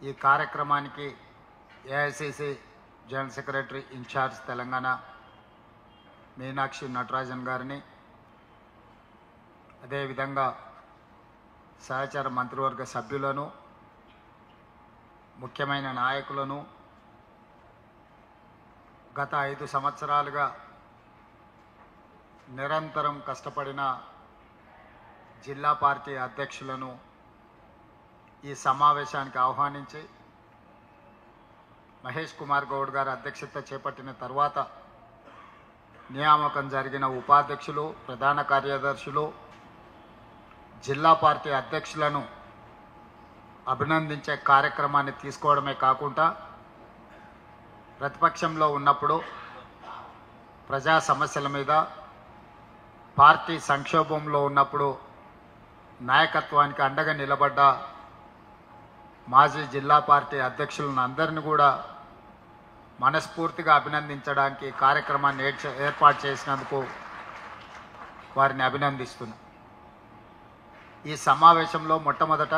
ఈ కార్యక్రమానికి AICC general secretary in-charge Telangana Meenakshi Natarajan గారిని, అదేవిధంగా సహచర మంత్రివర్గ సభ్యులను, ముఖ్యమైన నాయకులను, గత 5 సంవత్సరాలుగా నిరంతరం కష్టపడిన జిల్లా పార్టీ అధ్యక్షులను ఈ సమావేశానికి ఆహ్వానించి మహేష్ కుమార్ గౌడ్ గారి అధ్యక్షత చేపట్టిన తర్వాత నియామకం జరిగిన ఉపాధ్యక్షులు, ప్రధాన కార్యదర్శులు, జిల్లా పార్టీ అధ్యక్షులను అభినందించే కార్యక్రమాన్ని తీసుకోవడమే కాకుండా ప్రతిపక్షంలో ఉన్నప్పుడు ప్రజా సమస్యల మీద, పార్టీ సంక్షోభంలో ఉన్నప్పుడు నాయకత్వానికి అండగా నిలబడ్డ మాజీ జిల్లా పార్టీ అధ్యక్షులను అందరినీ కూడా మనస్ఫూర్తిగా అభినందించడానికి కార్యక్రమాన్ని ఏర్పాటు చేసినందుకు వారిని అభినందిస్తున్నాను. ఈ సమావేశంలో మొట్టమొదట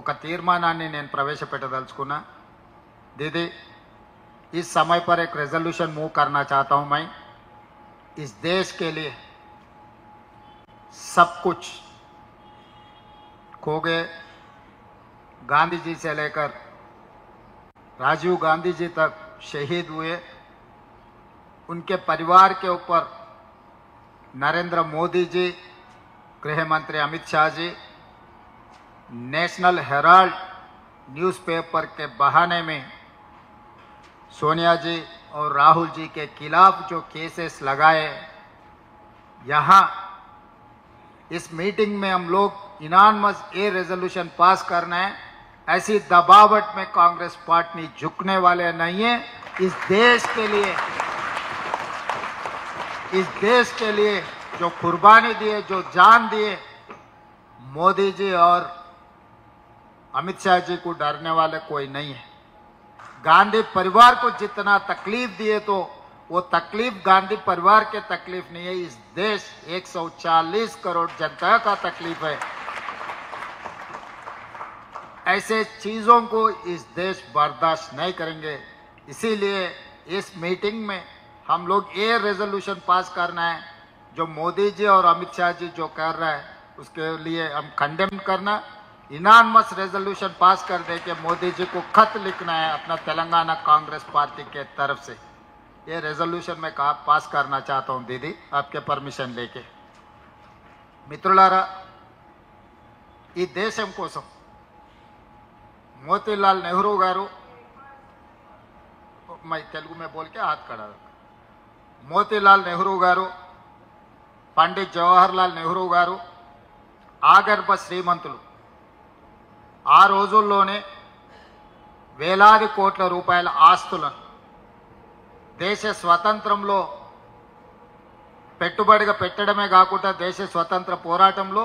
ఒక తీర్మానాన్ని నేను ప్రవేశపెట్టదలుచుకున్నా. दीदी, इस समय पर एक रेजोल्यूशन मूव करना चाहता हूं मैं। इस देश के लिए सब कुछ खो गए, गांधी जी से लेकर राजीव गांधी जी तक शहीद हुए, उनके परिवार के ऊपर नरेंद्र मोदी जी, गृह मंत्री Amit Shah ji, national Herald newspaper के बहाने में सोनिया जी और राहुल जी के खिलाफ जो केसेस लगाए, यहाँ इस मीटिंग में हम लोग इनानमस ये रेजोल्यूशन पास करना है। ऐसी दबावट में कांग्रेस पार्टी झुकने वाले नहीं है। इस देश के लिए जो कुर्बानी दिए, जो जान दिए, मोदी जी और अमित शाह जी को डरने वाले कोई नहीं है। गांधी परिवार को जितना तकलीफ दिए तो वो तकलीफ गांधी परिवार के तकलीफ नहीं है, इस देश 140 करोड़ जनता का तकलीफ है। ऐसे चीजों को इस देश बर्दाश्त नहीं करेंगे। इसीलिए इस मीटिंग में हम लोग ये रेजोल्यूशन पास करना है, जो मोदी जी और अमित शाह जी जो कर रहा है उसके लिए हम कंडेम करना, इनानमस रेजोल्यूशन पास कर दे के मोदी जी को खत लिखना है अपना तेलंगाना कांग्रेस पार्टी के तरफ से। ये रेजोल्यूशन मैं पास करना चाहता हूं दीदी, आपके परमिशन लेके। मित्रुलारा, ఈ దేశం కోసం మోతీలాల్ నెహ్రూ గారు, मैं तेलुगु में बोल के हाथ खड़ा, మోతీలాల్ నెహ్రూ గారు, పండిట్ జవహర్లాల్ నెహ్రూ గారు ఆగర్భ శ్రీమంతులు. ఆ రోజుల్లోనే వేలాది కోట్ల రూపాయల ఆస్తులను దేశ స్వతంత్రంలో పెట్టుబడిగా పెట్టడమే కాకుండా దేశ స్వతంత్ర పోరాటంలో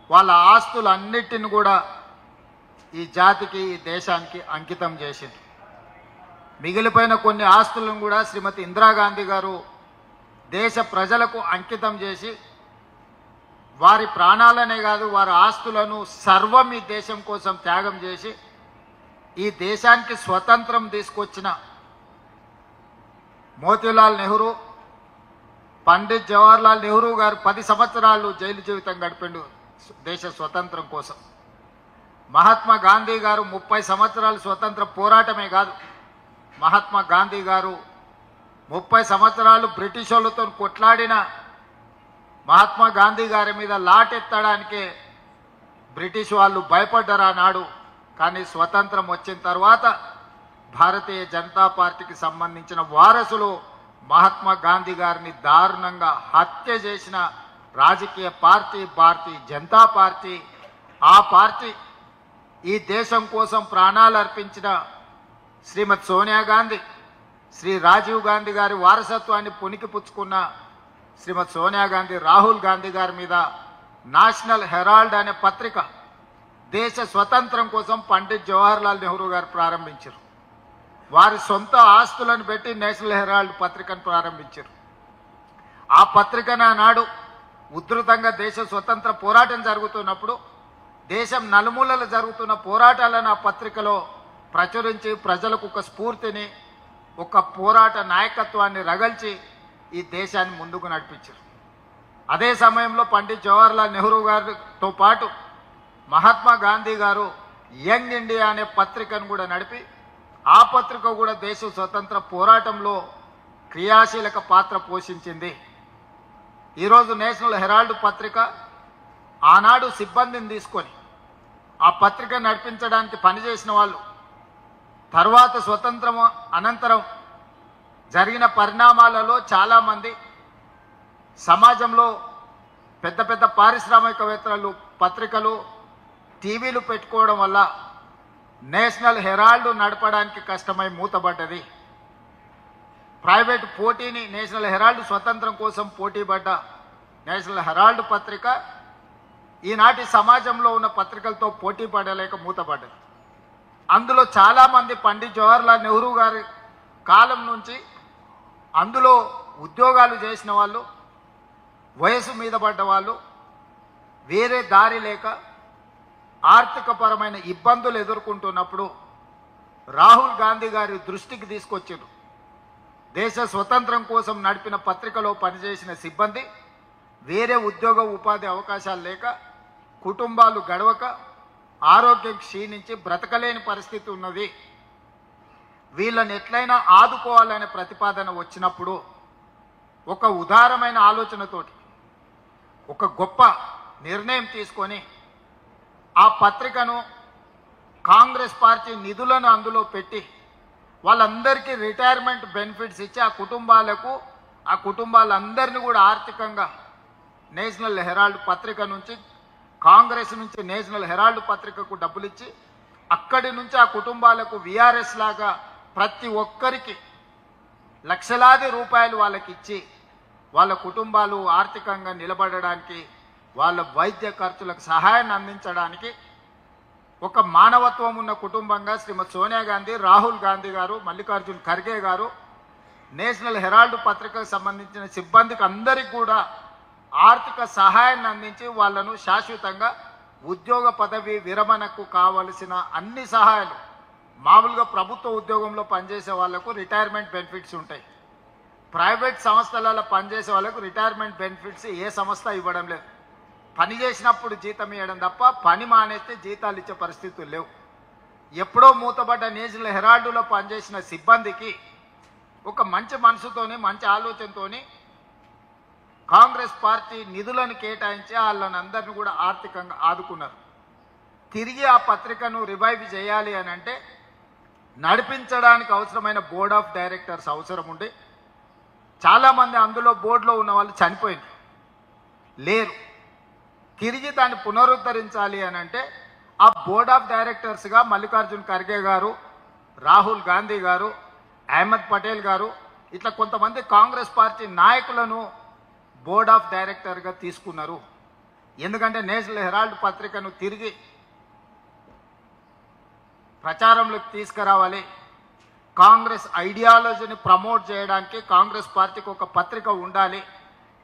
వాళ్ళ ఆస్తులన్నిటిని కూడా ఈ జాతికి, ఈ దేశానికి అంకితం చేసింది. మిగిలిపోయిన కొన్ని ఆస్తులను కూడా శ్రీమతి ఇందిరాగాంధీ గారు దేశ ప్రజలకు అంకితం చేసి వారి ప్రాణాలనే కాదు వారి ఆస్తులను సర్వం ఈ దేశం కోసం త్యాగం చేసి ఈ దేశానికి స్వతంత్రం తీసుకొచ్చిన మోతీలాల్ నెహ్రూ, పండిట్ జవహర్లాల్ నెహ్రూ గారు 10 సంవత్సరాలు జైలు జీవితం గడిపిండు దేశ స్వతంత్రం కోసం. మహాత్మా గాంధీ గారు 30 సంవత్సరాలు స్వతంత్ర పోరాటమే కాదు, మహాత్మా గాంధీ గారు 30 సంవత్సరాలు బ్రిటిష్ వాళ్ళతో కొట్లాడిన మహాత్మా గాంధీ గారి మీద లాటెత్తడానికే బ్రిటిష్ వాళ్ళు భయపడ్డారు ఆనాడు. కానీ స్వతంత్రం వచ్చిన తర్వాత భారతీయ జనతా పార్టీకి సంబంధించిన వారసులు మహాత్మా గాంధీ గారిని దారుణంగా హత్య చేసిన రాజకీయ పార్టీ భారతీయ జనతా పార్టీ. ఆ పార్టీ ఈ దేశం కోసం ప్రాణాలు అర్పించిన శ్రీమతి సోనియా గాంధీ, శ్రీ రాజీవ్ గాంధీ గారి వారసత్వాన్ని పుణికిపుచ్చుకున్న శ్రీమతి సోనియా గాంధీ, రాహుల్ గాంధీ గారి మీద నేషనల్ హెరాల్డ్ అనే పత్రిక దేశ స్వతంత్రం కోసం పండిట్ జవహర్లాల్ నెహ్రూ గారు ప్రారంభించారు. వారి సొంత ఆస్తులను పెట్టి నేషనల్ హెరాల్డ్ పత్రికను ప్రారంభించారు. ఆ పత్రికను నాడు ఉధృతంగా దేశ స్వతంత్ర పోరాటం జరుగుతున్నప్పుడు దేశం నలుమూలలు జరుగుతున్న పోరాటాలను ఆ పత్రికలో ప్రచురించి ప్రజలకు ఒక స్ఫూర్తిని, ఒక పోరాట నాయకత్వాన్ని రగల్చి ఈ దేశాన్ని ముందుకు నడిపించారు. అదే సమయంలో పండిత్ జవహర్లాల్ నెహ్రూ గారితో పాటు మహాత్మా గాంధీ గారు యంగ్ ఇండియా అనే పత్రికను కూడా నడిపి ఆ పత్రిక కూడా దేశ స్వతంత్ర పోరాటంలో క్రియాశీలక పాత్ర పోషించింది. ఈరోజు నేషనల్ హెరాల్డ్ పత్రిక ఆనాడు సిబ్బందిని తీసుకొని ఆ పత్రిక నడిపించడానికి పనిచేసిన వాళ్ళు తర్వాత స్వతంత్రం అనంతరం జరిగిన పరిణామాలలో చాలామంది సమాజంలో పెద్ద పెద్ద పారిశ్రామికవేత్తలు పత్రికలు టీవీలు పెట్టుకోవడం వల్ల నేషనల్ హెరాల్డ్ నడపడానికి కష్టమై మూతబడ్డది. ప్రైవేట్ పోటీని నేషనల్ హెరాల్డ్ స్వతంత్రం కోసం పోటీపడ్డ నేషనల్ హెరాల్డ్ పత్రిక ఈనాటి సమాజంలో ఉన్న పత్రికలతో పోటీ పడలేక మూతపడ్డది. అందులో చాలామంది పండిత్ జవహర్లాల్ నెహ్రూ గారి కాలం నుంచి అందులో ఉద్యోగాలు చేసిన వాళ్ళు, వయసు మీద పడ్డ వాళ్ళు వేరే దారి లేక ఆర్థికపరమైన ఇబ్బందులు ఎదుర్కొంటున్నప్పుడు రాహుల్ గాంధీ గారి దృష్టికి తీసుకొచ్చారు. దేశ స్వతంత్రం కోసం నడిపిన పత్రికలో పనిచేసిన సిబ్బంది వేరే ఉద్యోగ ఉపాధి అవకాశాలు లేక కుటుంబాలు గడవక ఆరోగ్యం క్షీణించి బ్రతకలేని పరిస్థితి ఉన్నది. వీళ్ళని ఎట్లయినా ఆదుకోవాలనే ప్రతిపాదన వచ్చినప్పుడు ఒక ఉదారమైన ఆలోచనతోటి ఒక గొప్ప నిర్ణయం తీసుకొని ఆ పత్రికను కాంగ్రెస్ పార్టీ నిధులను అందులో పెట్టి వాళ్ళందరికీ రిటైర్మెంట్ బెనిఫిట్స్ ఇచ్చి ఆ కుటుంబాలందరినీ కూడా ఆర్థికంగా నేషనల్ హెరాల్డ్ పత్రిక నుంచి కాంగ్రెస్ నుంచి నేషనల్ హెరాల్డ్ పత్రికకు డబ్బులు ఇచ్చి అక్కడి నుంచి ఆ కుటుంబాలకు విఆర్ఎస్ లాగా ప్రతి ఒక్కరికి లక్షలాది రూపాయలు వాళ్ళకి ఇచ్చి వాళ్ళ కుటుంబాలు ఆర్థికంగా నిలబడడానికి, వాళ్ళ వైద్య ఖర్చులకు సహాయాన్ని అందించడానికి ఒక మానవత్వం ఉన్న కుటుంబంగా శ్రీమతి సోనియా గాంధీ, రాహుల్ గాంధీ గారు, మల్లికార్జున్ ఖర్గే గారు నేషనల్ హెరాల్డ్ పత్రికకు సంబంధించిన సిబ్బందికి అందరికీ కూడా ఆర్థిక సహాయాన్ని అందించి వాళ్ళను శాశ్వతంగా ఉద్యోగ పదవి విరమణకు కావలసిన అన్ని సహాయాలు, మామూలుగా ప్రభుత్వ ఉద్యోగంలో పనిచేసే వాళ్లకు రిటైర్మెంట్ బెనిఫిట్స్ ఉంటాయి, ప్రైవేట్ సంస్థలలో పనిచేసే వాళ్ళకు రిటైర్మెంట్ బెనిఫిట్స్ ఏ సంస్థ ఇవ్వడం లేదు. పని చేసినప్పుడు జీతం ఇవ్వడం తప్ప పని మానేస్తే జీతాలు ఇచ్చే పరిస్థితులు లేవు. ఎప్పుడో మూతబడ్డ నేషనల్ హెరాల్డ్లో పనిచేసిన సిబ్బందికి ఒక మంచి మనసుతోని, మంచి ఆలోచనతోని కాంగ్రెస్ పార్టీ నిధులను కేటాయించి వాళ్ళని అందరినీ కూడా ఆర్థికంగా ఆదుకున్నారు. తిరిగి ఆ పత్రికను రివైవ్ చేయాలి అని అంటే నడిపించడానికి అవసరమైన బోర్డ్ ఆఫ్ డైరెక్టర్స్ అవసరం ఉండి చాలామంది అందులో బోర్డులో ఉన్న వాళ్ళు చనిపోయింది లేరు. తిరిగి దాన్ని పునరుద్ధరించాలి అని అంటే ఆ బోర్డ్ ఆఫ్ డైరెక్టర్స్గా మల్లికార్జున్ ఖర్గే గారు, రాహుల్ గాంధీ గారు, అహ్మద్ పటేల్ గారు ఇట్లా కొంతమంది కాంగ్రెస్ పార్టీ నాయకులను బోర్డ్ ఆఫ్ డైరెక్టర్గా తీసుకున్నారు. ఎందుకంటే నేషనల్ హెరాల్డ్ పత్రికను తిరిగి ప్రచారంలోకి తీసుకురావాలి, కాంగ్రెస్ ఐడియాలజీని ప్రమోట్ చేయడానికి కాంగ్రెస్ పార్టీకి ఒక పత్రిక ఉండాలి,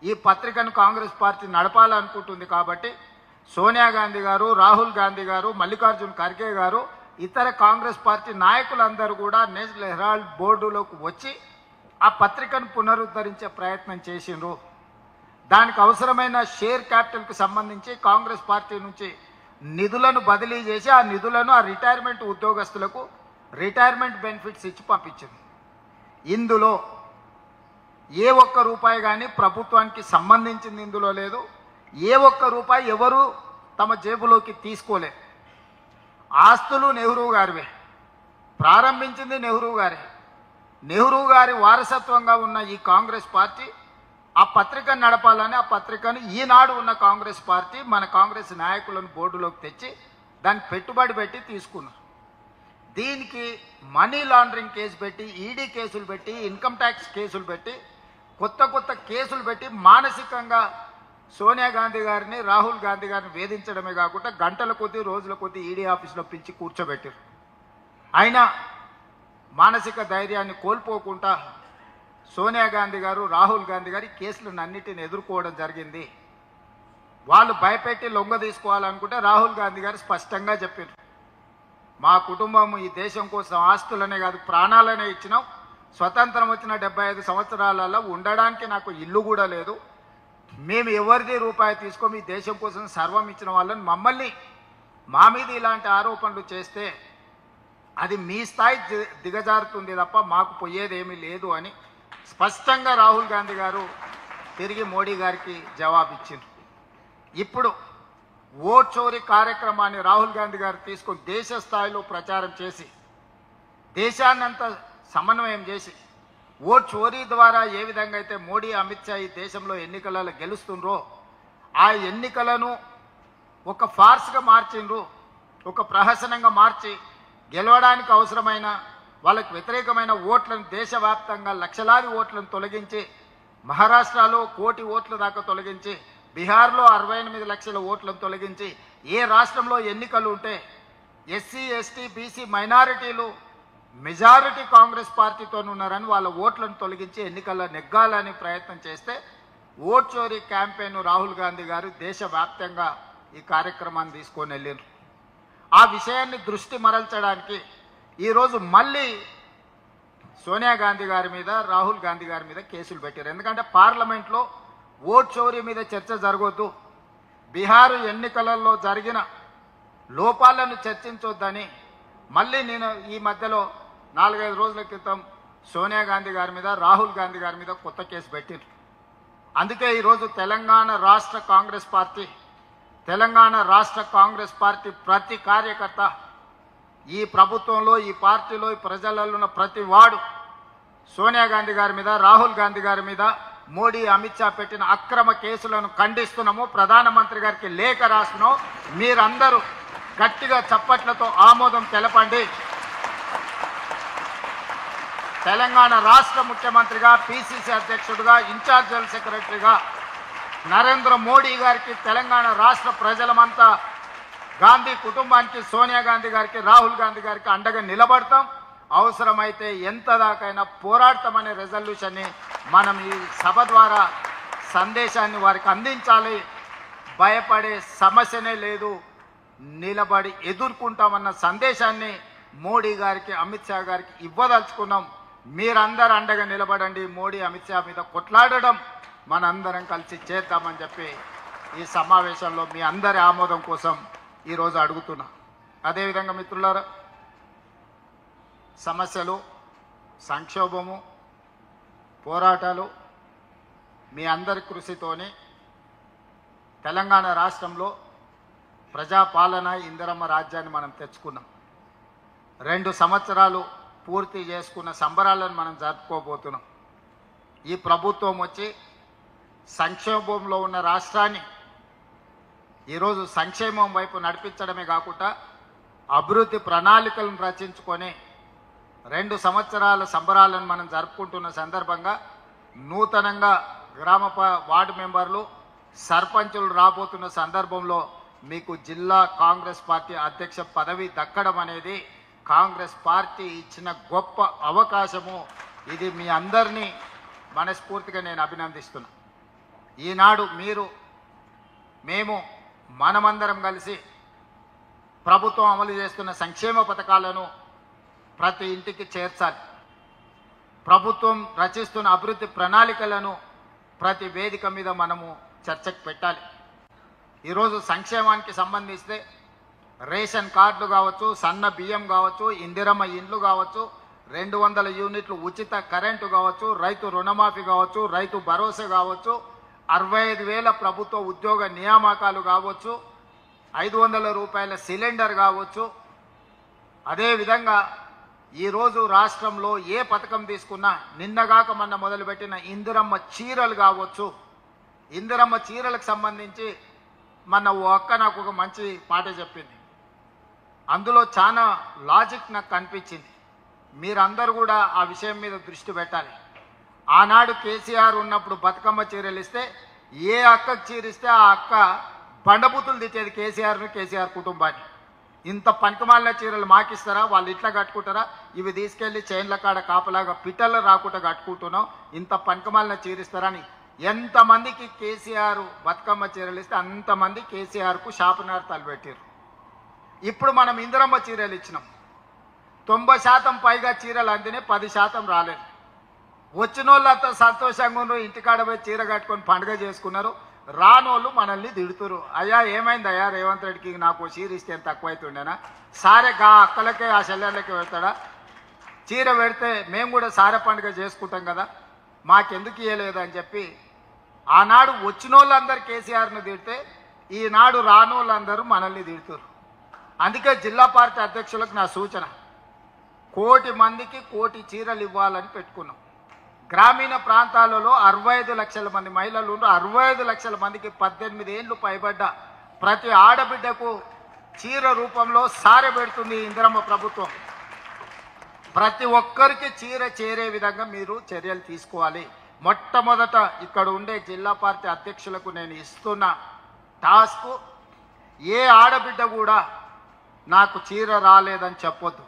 ఈ పత్రికను కాంగ్రెస్ పార్టీ నడపాలనుకుంటుంది. కాబట్టి సోనియా గాంధీ గారు, రాహుల్ గాంధీ గారు, మల్లికార్జున్ ఖర్గే గారు, ఇతర కాంగ్రెస్ పార్టీ నాయకులందరూ కూడా నేషనల్ హెరాల్డ్ బోర్డులోకి వచ్చి ఆ పత్రికను పునరుద్ధరించే ప్రయత్నం చేసిండ్రు. దానికి అవసరమైన షేర్ క్యాపిటల్కి సంబంధించి కాంగ్రెస్ పార్టీ నుంచి నిధులను బదిలీ చేసి ఆ నిధులను ఆ రిటైర్మెంట్ ఉద్యోగస్తులకు రిటైర్మెంట్ బెనిఫిట్స్ ఇచ్చి పంపించింది. ఇందులో ఏ ఒక్క రూపాయి కానీ ప్రభుత్వానికి సంబంధించింది ఇందులో లేదు. ఏ ఒక్క రూపాయి ఎవరు తమ జేబులోకి తీసుకోలే. ఆస్తులు నెహ్రూ గారివే, ప్రారంభించింది నెహ్రూ గారే. నెహ్రూ గారి వారసత్వంగా ఉన్న ఈ కాంగ్రెస్ పార్టీ ఆ పత్రికను నడపాలని ఆ పత్రికను ఈనాడు ఉన్న కాంగ్రెస్ పార్టీ మన కాంగ్రెస్ నాయకులను బోర్డులోకి తెచ్చి దానికి పెట్టుబడి పెట్టి తీసుకున్నారు. దీనికి మనీ లాండరింగ్ కేసు పెట్టి, ఈడీ కేసులు పెట్టి, ఇన్కమ్ ట్యాక్స్ కేసులు పెట్టి, కొత్త కొత్త కేసులు పెట్టి మానసికంగా సోనియా గాంధీ గారిని, రాహుల్ గాంధీ గారిని వేధించడమే కాకుండా గంటల కొద్దీ, రోజుల కొద్దీ ఈడీ ఆఫీసులో పిలిచి కూర్చోబెట్టారు. అయినా మానసిక ధైర్యాన్ని కోల్పోకుండా సోనియా గాంధీ గారు, రాహుల్ గాంధీ గారి కేసులను అన్నిటిని ఎదుర్కోవడం జరిగింది. వాళ్ళు భయపెట్టి లొంగ తీసుకోవాలనుకుంటే రాహుల్ గాంధీ గారు స్పష్టంగా చెప్పారు, మా కుటుంబం ఈ దేశం కోసం ఆస్తులనే కాదు ప్రాణాలనే ఇచ్చినాం, స్వతంత్రం వచ్చిన 75 సంవత్సరాలలో ఉండడానికి నాకు ఇల్లు కూడా లేదు, మేము ఎవరిది రూపాయి తీసుకో మీ దేశం కోసం సర్వం ఇచ్చిన వాళ్ళని మమ్మల్ని మా మీద ఇలాంటి ఆరోపణలు చేస్తే అది మీ స్థాయి దిగజారుతుంది తప్ప మాకు పోయేదేమీ లేదు అని స్పష్టంగా రాహుల్ గాంధీ గారు తిరిగి మోడీ గారికి జవాబిచ్చారు. ఇప్పుడు ఓట్ చోరీ కార్యక్రమాన్ని రాహుల్ గాంధీ గారు తీసుకొని దేశ స్థాయిలో ప్రచారం చేసి దేశాన్నంతా సమన్వయం చేసి ఓట్ చోరీ ద్వారా ఏ విధంగా అయితే మోడీ అమిత్ షా ఈ దేశంలో ఎన్నికలలో గెలుస్తుండ్రో ఆ ఎన్నికలను ఒక ఫార్స్గా మార్చిండ్రు, ఒక ప్రహసనంగా మార్చి గెలవడానికి అవసరమైన వాళ్ళకు వ్యతిరేకమైన ఓట్లను దేశవ్యాప్తంగా లక్షలాది ఓట్లను తొలగించి మహారాష్ట్రలో 1 కోటి ఓట్ల దాకా తొలగించి బీహార్లో 68 లక్షల ఓట్లను తొలగించి ఏ రాష్ట్రంలో ఎన్నికలు ఉంటే ఎస్సీ ఎస్టీ బీసీ మైనారిటీలు మెజారిటీ కాంగ్రెస్ పార్టీతో ఉన్నారని వాళ్ళ ఓట్లను తొలగించి ఎన్నికల్లో నెగ్గాలని ప్రయత్నం చేస్తే ఓట్ చోరీ క్యాంపెయిన్ రాహుల్ గాంధీ గారు దేశవ్యాప్తంగా ఈ కార్యక్రమాన్ని తీసుకొని వెళ్ళారు. ఆ విషయాన్ని దృష్టి మరల్చడానికి ఈరోజు మళ్ళీ సోనియా గాంధీ గారి మీద రాహుల్ గాంధీ గారి మీద కేసులు పెట్టారు. ఎందుకంటే పార్లమెంట్లో ఓట్ చోరీ మీద చర్చ జరగొద్దు, బీహారు ఎన్నికలలో జరిగిన లోపాలను చర్చించొద్దని మళ్ళీ నేను ఈ మధ్యలో 4-5 రోజుల క్రితం సోనియా గాంధీ గారి మీద రాహుల్ గాంధీ గారి మీద కొత్త కేసు పెట్టారు. అందుకే ఈరోజు తెలంగాణ రాష్ట్ర కాంగ్రెస్ పార్టీ ప్రతి కార్యకర్త ఈ ప్రభుత్వంలో ఈ పార్టీలో ఈ ప్రజలలో ఉన్న ప్రతి వాడు సోనియా గాంధీ గారి మీద రాహుల్ గాంధీ గారి మీద మోడీ అమిత్ షా పెట్టిన అక్రమ కేసులను ఖండిస్తున్నాము, ప్రధానమంత్రి గారికి లేఖ రాస్తున్నాం. మీరందరూ గట్టిగా చప్పట్లతో ఆమోదం తెలపండి. తెలంగాణ రాష్ట్ర ముఖ్యమంత్రిగా పిసిసి అధ్యక్షుడిగా ఇన్ఛార్జ్ జనరల్ సెక్రటరీగా నరేంద్ర మోడీ గారికి తెలంగాణ రాష్ట్ర ప్రజలమంతా గాంధీ కుటుంబానికి సోనియా గాంధీ గారికి రాహుల్ గాంధీ గారికి అండగా నిలబడతాం, అవసరమైతే ఎంత దాకైనా పోరాడతామనే రెజల్యూషన్ని మనం ఈ సభ ద్వారా సందేశాన్ని వారికి అందించాలి. భయపడే సమస్యనే లేదు, నిలబడి ఎదుర్కొంటామన్న సందేశాన్ని మోడీ గారికి అమిత్ షా గారికి ఇవ్వదలుచుకున్నాం. మీరందరూ అండగా నిలబడండి, మోడీ అమిత్ షా మీద కొట్లాడడం మనందరం కలిసి చేద్దామని చెప్పి ఈ సమావేశంలో మీ అందరి ఆమోదం కోసం ఈరోజు అడుగుతున్నా. అదేవిధంగా మిత్రులారా, సమస్యలు, సంక్షోభము, పోరాటాలు మీ అందరి కృషితోని తెలంగాణ రాష్ట్రంలో ప్రజాపాలన ఇందిరమ్మ రాజ్యాన్ని మనం తెచ్చుకున్నాం. 2 సంవత్సరాలు పూర్తి చేసుకున్న సంబరాలను మనం జరుపుకోబోతున్నాం. ఈ ప్రభుత్వం వచ్చి సంక్షోభంలో ఉన్న రాష్ట్రాన్ని ఈరోజు సంక్షేమం వైపు నడిపించడమే కాకుండా అభివృద్ధి ప్రణాళికలను రచించుకొని 2 సంవత్సరాల సంబరాలను మనం జరుపుకుంటున్న సందర్భంగా నూతనంగా వార్డు మెంబర్లు సర్పంచులు రాబోతున్న సందర్భంలో మీకు జిల్లా కాంగ్రెస్ పార్టీ అధ్యక్ష పదవి దక్కడం అనేది కాంగ్రెస్ పార్టీ ఇచ్చిన గొప్ప అవకాశము. ఇది మీ అందరినీ మనస్ఫూర్తిగా నేను అభినందిస్తున్నా. ఈనాడు మేము మనమందరం కలిసి ప్రభుత్వం అమలు చేస్తున్న సంక్షేమ పథకాలను ప్రతి ఇంటికి చేర్చాలి. ప్రభుత్వం రచిస్తున్న అభివృద్ధి ప్రణాళికలను ప్రతి వేదిక మీద మనము చర్చకు పెట్టాలి. ఈరోజు సంక్షేమానికి సంబంధిస్తే రేషన్ కార్డులు కావచ్చు, సన్న బియ్యం కావచ్చు, ఇందిరమ్మ ఇండ్లు కావచ్చు, 200 యూనిట్లు ఉచిత కరెంటు కావచ్చు, రైతు రుణమాఫీ కావచ్చు, రైతు భరోసా కావచ్చు, 65,000 ప్రభుత్వ ఉద్యోగ నియామకాలు కావచ్చు, 500 రూపాయల సిలిండర్ కావచ్చు. అదేవిధంగా ఈరోజు రాష్ట్రంలో ఏ పథకం తీసుకున్నా నిన్నగాక మొన్న మొదలుపెట్టిన ఇందిరమ్మ చీరలు కావచ్చు. ఇందిరమ్మ చీరలకు సంబంధించి మన ఓ అక్క నాకు ఒక మంచి మాట చెప్పింది. అందులో చాలా లాజిక్ నాకు కనిపించింది. మీరందరూ కూడా ఆ విషయం మీద దృష్టి పెట్టాలి. ఆనాడు కేసీఆర్ ఉన్నప్పుడు బతుకమ్మ చీరలు ఇస్తే ఏ అక్కకు చీరిస్తే ఆ అక్క బండబూతులు తెచ్చేది కేసీఆర్ కుటుంబాన్ని. ఇంత పనికిమాలిన చీరలు మాకిస్తారా, వాళ్ళు ఇట్లా కట్టుకుంటారా, ఇవి తీసుకెళ్ళి చైన్ల కాడ కాపలాగా పిట్టలు రాకుండా కట్టుకుంటున్నాం, ఇంత పనికిమాలిన చీరిస్తారని ఎంతమందికి కేసీఆర్ బతుకమ్మ చీరలు ఇస్తే అంతమంది కేసీఆర్కు శాపనార్థాలు పెట్టారు. ఇప్పుడు మనం ఇందిరమ్మ చీరలు ఇచ్చినాం. 90% పైగా చీరలు అందినే 10% రాలేదు. వచ్చిన వాళ్ళంతా సంతోషంగా ఉన్నారు, ఇంటికాడ పోయి చీర కట్టుకొని పండుగ చేసుకున్నారు. రానోళ్ళు మనల్ని తిడుతురు. అయ్యా ఏమైంది అయ్యా రేవంత్ రెడ్డికి నాకు చీర ఇస్తే తక్కువ అవుతుండేనా? సారే గా అక్కలకే ఆ చెల్లెళ్ళకే పెడతాడా? చీర పెడితే మేము కూడా సారె పండుగ చేసుకుంటాం కదా, మాకెందుకు ఇవ్వలేదు అని చెప్పి ఆనాడు వచ్చిన వాళ్ళందరూ కేసీఆర్ను తిడితే ఈనాడు రానోళ్ళందరూ మనల్ని తిడుతురు. అందుకే జిల్లా పార్టీ అధ్యక్షులకు నా సూచన, 1,00,00,000 మందికి 1,00,00,000 చీరలు ఇవ్వాలని పెట్టుకున్నాం. గ్రామీణ ప్రాంతాలలో 65 లక్షల మంది మహిళలు ఉన్నారు. 65 లక్షల మందికి 18 ఏళ్ళు పైబడ్డ ప్రతి ఆడబిడ్డకు చీర రూపంలో సారె పెడుతుంది ఇందిరమ్మ ప్రభుత్వం. ప్రతి ఒక్కరికి చీర చేరే విధంగా మీరు చర్యలు తీసుకోవాలి. మొట్టమొదట ఇక్కడ ఉండే జిల్లా పార్టీ అధ్యక్షులకు నేను ఇస్తున్న టాస్క్, ఏ ఆడబిడ్డ కూడా నాకు చీర రాలేదని చెప్పొద్దు.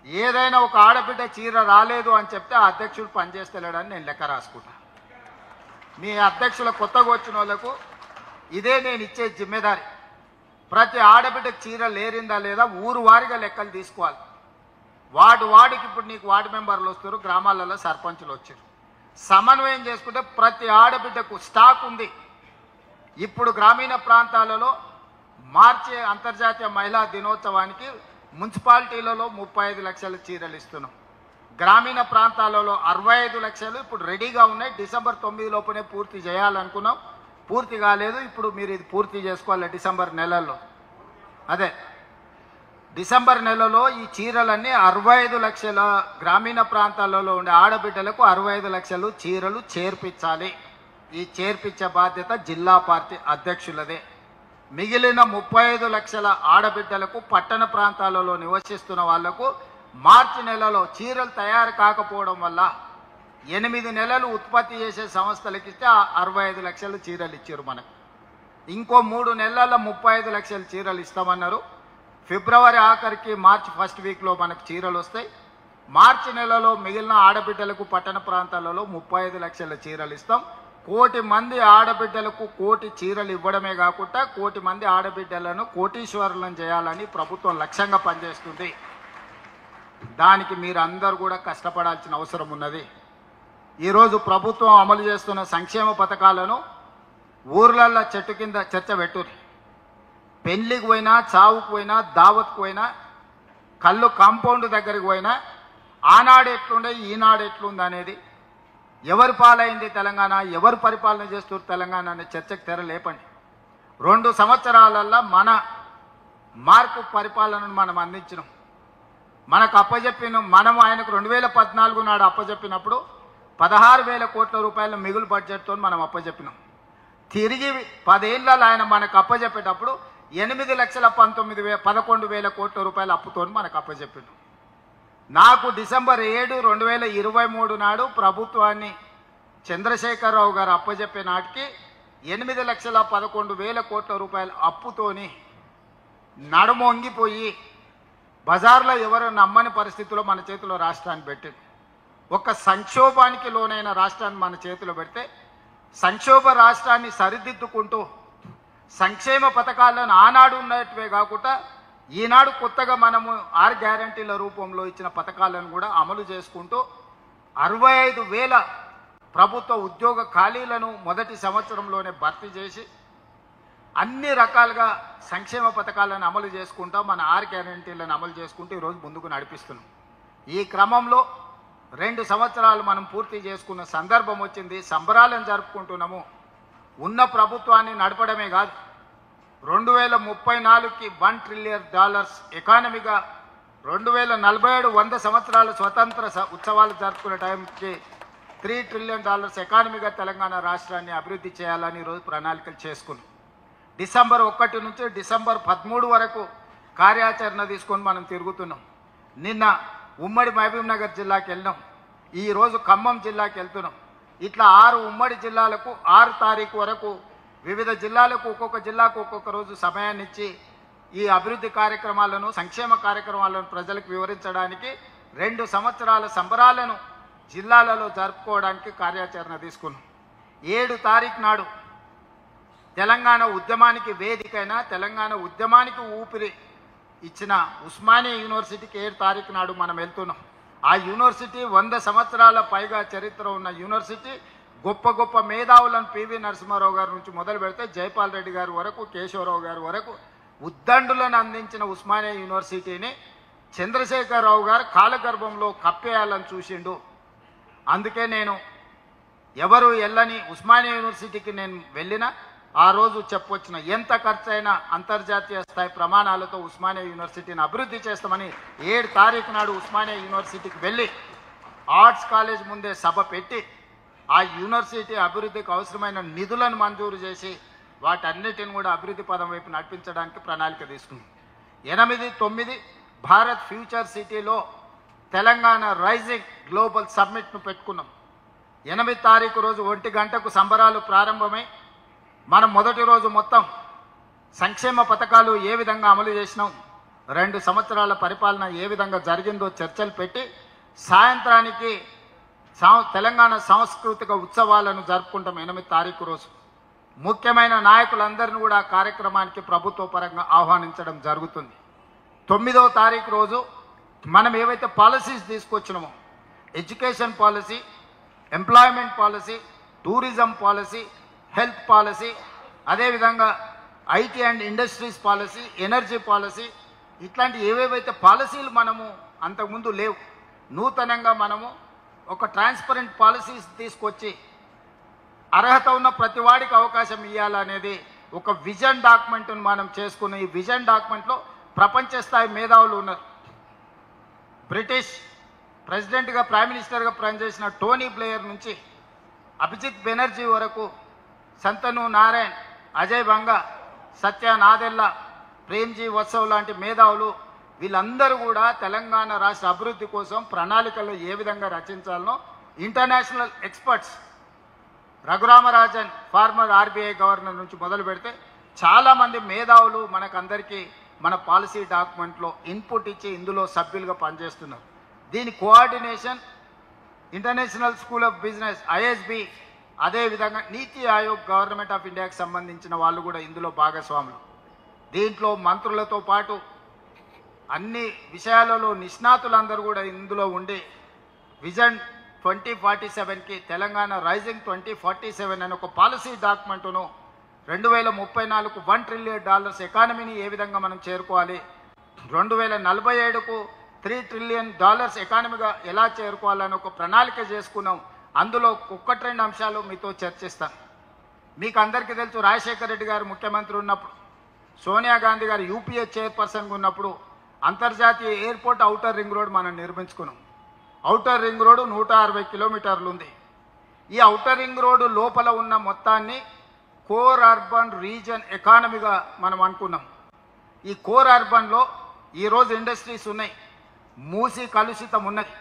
ఏదైనా ఒక ఆడబిడ్డ చీర రాలేదు అని చెప్తే ఆ అధ్యక్షుడు పనిచేస్తలేడని నేను లెక్క రాసుకుంటా. మీ అధ్యక్షుల కొత్తగా వచ్చిన వాళ్ళకు ఇదే నేను ఇచ్చే జిమ్మెదారి. ప్రతి ఆడబిడ్డకు చీర లేరిందా లేదా ఊరు వారిగా లెక్కలు తీసుకోవాలి. వార్డుకి ఇప్పుడు నీకు వార్డు మెంబర్లు వస్తారు, గ్రామాలలో సర్పంచులు వచ్చారు. సమన్వయం చేసుకుంటే ప్రతి ఆడబిడ్డకు స్టాక్ ఉంది. ఇప్పుడు గ్రామీణ ప్రాంతాలలో మార్చి అంతర్జాతీయ మహిళా దినోత్సవానికి మున్సిపాలిటీలలో 35 లక్షల చీరలు ఇస్తున్నాం. గ్రామీణ ప్రాంతాలలో 65 లక్షలు ఇప్పుడు రెడీగా ఉన్నాయి. డిసెంబర్ 9 లోపునే పూర్తి చేయాలనుకున్నాం, పూర్తి కాలేదు. ఇప్పుడు మీరు ఇది పూర్తి చేసుకోవాలి డిసెంబర్ నెలలో. అదే డిసెంబర్ నెలలో ఈ చీరలన్నీ 65 లక్షల గ్రామీణ ప్రాంతాలలో ఉండే ఆడబిడ్డలకు 65 లక్షలు చీరలు చేర్పించాలి. ఈ చేర్పించే బాధ్యత జిల్లా పార్టీ అధ్యక్షులదే. మిగిలిన 35 లక్షల ఆడబిడ్డలకు పట్టణ ప్రాంతాలలో నివసిస్తున్న వాళ్లకు మార్చి నెలలో చీరలు తయారు కాకపోవడం వల్ల 8 నెలలు ఉత్పత్తి చేసే సంస్థలకు ఇస్తే 65 లక్షల చీరలు ఇచ్చారు మనకు. ఇంకో 3 నెలల్లో 35 లక్షల చీరలు ఇస్తామన్నారు. ఫిబ్రవరి ఆఖరికి మార్చి ఫస్ట్ వీక్లో మనకు చీరలు వస్తాయి. మార్చి నెలలో మిగిలిన ఆడబిడ్డలకు పట్టణ ప్రాంతాలలో 35 లక్షల చీరలు ఇస్తాం. 1,00,00,000 మంది ఆడబిడ్డలకు 1,00,00,000 చీరలు ఇవ్వడమే కాకుండా 1,00,00,000 మంది ఆడబిడ్డలను కోటీశ్వరులను చేయాలని ప్రభుత్వం లక్ష్యంగా పనిచేస్తుంది. దానికి మీరు అందరూ కూడా కష్టపడాల్సిన అవసరం ఉన్నది. ఈరోజు ప్రభుత్వం అమలు చేస్తున్న సంక్షేమ పథకాలను ఊర్లల్లో చెట్టు కింద చర్చ పెట్టుర్రి. పెళ్లికి పోయినా, చావుకు పోయినా, దావత్కు పోయినా, కళ్ళు కాంపౌండ్ దగ్గరికి పోయినా ఆనాడు ఎట్లుండే ఈనాడు ఎట్లుంది అనేది, ఎవరు పాలైంది తెలంగాణ, ఎవరు పరిపాలన చేస్తున్నారు తెలంగాణ అనే చర్చకు తెర లేపండి. 2 సంవత్సరాలల్లో మన మార్పు పరిపాలనను మనం అందించినాం. మనకు అప్పజెప్పిన ఆయనకు 2014 నాడు అప్పజెప్పినప్పుడు 16,000 కోట్ల రూపాయల మిగులు బడ్జెట్తో మనం అప్పజెప్పినాం. తిరిగి 10 ఏళ్ళలో ఆయన మనకు అప్పజెప్పేటప్పుడు 8,19,11,000 కోట్ల రూపాయల అప్పుతో మనకు అప్పజెప్పినాం. నాకు డిసెంబర్ 7, 2023 నాడు ప్రభుత్వాన్ని చంద్రశేఖరరావు గారు అప్పజెప్పే నాటికి 8,11,000 కోట్ల రూపాయల అప్పుతోని నడుమొంగిపోయి బజార్లో ఎవరు నమ్మని పరిస్థితుల్లో మన చేతిలో రాష్ట్రాన్ని పెట్టింది. ఒక సంక్షోభానికి లోనైన రాష్ట్రాన్ని మన చేతిలో పెడితే సంక్షోభ రాష్ట్రాన్ని సరిదిద్దుకుంటూ సంక్షేమ పథకాలను ఆనాడు ఉన్నట్టువే కాకుండా ఈనాడు కొత్తగా మనము 6 గ్యారంటీల రూపంలో ఇచ్చిన పథకాలను కూడా అమలు చేసుకుంటూ 65,000 ప్రభుత్వ ఉద్యోగ ఖాళీలను మొదటి సంవత్సరంలోనే భర్తీ చేసి అన్ని రకాలుగా సంక్షేమ పథకాలను అమలు చేసుకుంటూ మన 6 గ్యారంటీలను అమలు చేసుకుంటూ ఈరోజు ముందుకు నడిపిస్తున్నాం. ఈ క్రమంలో 2 సంవత్సరాలు మనం పూర్తి చేసుకున్న సందర్భం వచ్చింది. సంబరాలను జరుపుకుంటున్నాము. ఉన్న ప్రభుత్వాన్ని నడపడమే కాదు, 2034కి $1 ట్రిలియన్ ఎకానమీగా, 2047 100 సంవత్సరాల స్వతంత్ర ఉత్సవాలు జరుపుకునే టైంకి $3 ట్రిలియన్ ఎకానమీగా తెలంగాణ రాష్ట్రాన్ని అభివృద్ధి చేయాలని ఈరోజు ప్రణాళికలు చేసుకున్నాం. డిసెంబర్ 1 నుంచి డిసెంబర్ 13 వరకు కార్యాచరణ తీసుకొని మనం తిరుగుతున్నాం. నిన్న ఉమ్మడి మహబూబ్ నగర్ జిల్లాకి వెళ్ళినాం, ఈరోజు ఖమ్మం జిల్లాకి వెళ్తున్నాం. ఇట్లా 6 ఉమ్మడి జిల్లాలకు 6 తారీఖు వరకు వివిధ జిల్లాలకు ఒక్కొక్క జిల్లాకు ఒక్కొక్క రోజు సమయాన్ని ఇచ్చి ఈ అభివృద్ధి కార్యక్రమాలను, సంక్షేమ కార్యక్రమాలను ప్రజలకు వివరించడానికి 2 సంవత్సరాల సంబరాలను జిల్లాలలో జరుపుకోవడానికి కార్యాచరణ తీసుకున్నాం. 7 తారీఖు నాడు తెలంగాణ ఉద్యమానికి వేదికైన తెలంగాణ ఉద్యమానికి ఊపిరి ఇచ్చిన ఉస్మానియా యూనివర్సిటీకి 7 తారీఖు నాడు మనం వెళ్తున్నాం. ఆ యూనివర్సిటీ 100 సంవత్సరాల పైగా చరిత్ర ఉన్న యూనివర్సిటీ. గొప్ప గొప్ప మేధావులను పివి నరసింహారావు గారి నుంచి మొదలు పెడితే జైపాల్ రెడ్డి గారి వరకు, కేశవరావు గారి వరకు ఉద్దండులను అందించిన ఉస్మానియా యూనివర్సిటీని చంద్రశేఖరరావు గారు కాలగర్భంలో కప్పేయాలని చూసిండు. అందుకే నేను ఎవరు వెళ్ళని ఉస్మానియా యూనివర్సిటీకి నేను వెళ్ళినా ఆ రోజు చెప్పొచ్చిన ఎంత ఖర్చైనా అంతర్జాతీయ స్థాయి ప్రమాణాలతో ఉస్మానియా యూనివర్సిటీని అభివృద్ధి చేస్తామని 7 తారీఖు నాడు ఉస్మానియా యూనివర్సిటీకి వెళ్ళి ఆర్ట్స్ కాలేజ్ ముందే సభ పెట్టి ఆ యూనివర్సిటీ అభివృద్ధికి అవసరమైన నిధులను మంజూరు చేసి వాటన్నిటిని కూడా అభివృద్ధి పదం వైపు నడిపించడానికి ప్రణాళిక తీసుకుంది. 8, 9 భారత్ ఫ్యూచర్ సిటీలో తెలంగాణ రైజింగ్ గ్లోబల్ సమ్మిట్ను పెట్టుకున్నాం. 8 తారీఖు రోజు 1 గంటకు సంబరాలు ప్రారంభమై మనం మొదటి రోజు మొత్తం సంక్షేమ పథకాలు ఏ విధంగా అమలు చేసినాం, 2 సంవత్సరాల పరిపాలన ఏ విధంగా జరిగిందో చర్చలు పెట్టి సాయంత్రానికి తెలంగాణ సాంస్కృతిక ఉత్సవాలను జరుపుకుంటాం. 8 తారీఖు రోజు ముఖ్యమైన నాయకులందరినీ కూడా కార్యక్రమానికి ప్రభుత్వ పరంగా ఆహ్వానించడం జరుగుతుంది. 9వ తారీఖు రోజు మనం ఏవైతే పాలసీస్ తీసుకొచ్చినామో education policy, employment policy, tourism policy, health policy, అదేవిధంగా IT and industries policy, energy policy, ఇట్లాంటి ఏవేవైతే పాలసీలు మనము అంతకుముందు లేవు, నూతనంగా మనము ఒక ట్రాన్స్పరెంట్ పాలసీస్ తీసుకొచ్చి అర్హత ఉన్న ప్రతి వాడికి అవకాశం ఇవ్వాలనేది ఒక విజన్ డాక్యుమెంట్ను మనం చేసుకున్న ఈ విజన్ డాక్యుమెంట్లో ప్రపంచ స్థాయి మేధావులు ఉన్నారు. బ్రిటిష్ ప్రెసిడెంట్గా, ప్రైమ్ మినిస్టర్గా పనిచేసిన టోనీ బ్లేయర్ నుంచి అభిజిత్ బెనర్జీ వరకు, సంతను నారాయణ్, అజయ్ బంగా, సత్య నాదెల్లా, ప్రేమ్జీ వత్సవ్ లాంటి మేధావులు వీళ్ళందరూ కూడా తెలంగాణ రాష్ట్ర అభివృద్ధి కోసం ప్రణాళికలు ఏ విధంగా రచించాలనో international experts, Raghuram Rajan former RBI governor నుంచి మొదలు పెడితే చాలామంది మేధావులు మనకందరికీ మన పాలసీ డాక్యుమెంట్లో ఇన్పుట్ ఇచ్చి ఇందులో సభ్యులుగా పనిచేస్తున్నారు. దీని coordination international school of business ISB, అదేవిధంగా నీతి ఆయోగ్ గవర్నమెంట్ ఆఫ్ ఇండియాకి సంబంధించిన వాళ్ళు కూడా ఇందులో భాగస్వాములు. దీంట్లో మంత్రులతో పాటు అన్ని విషయాలలో నిష్ణాతులందరూ కూడా ఇందులో ఉండి విజన్ 2047కి తెలంగాణ రైజింగ్ 2047 అనే ఒక పాలసీ డాక్యుమెంటును 2034కు $1 ట్రిలియన్ ఎకానమీని ఏ విధంగా మనం చేరుకోవాలి, 2047కు $3 ట్రిలియన్ ఎకానమీగా ఎలా చేరుకోవాలని ఒక ప్రణాళిక చేసుకున్నాం. అందులో 1-2 అంశాలు మీతో చర్చిస్తాను. మీకు అందరికీ తెలుసు, రాజశేఖర రెడ్డి గారు ముఖ్యమంత్రి ఉన్నప్పుడు, సోనియా గాంధీ గారు యూపీఏ చైర్పర్సన్గా ఉన్నప్పుడు అంతర్జాతీయ ఎయిర్పోర్ట్ ఔటర్ రింగ్ రోడ్ మనం నిర్మించుకున్నాం. ఔటర్ రింగ్ రోడ్డు 160 కిలోమీటర్లు ఉంది. ఈ ఔటర్ రింగ్ రోడ్డు లోపల ఉన్న మొత్తాన్ని కోర్ అర్బన్ రీజన్ ఎకానమీగా మనం అనుకున్నాం. ఈ కోర్ అర్బన్లో ఈరోజు ఇండస్ట్రీస్ ఉన్నాయి, మూసి కలుషితం ఉన్నది,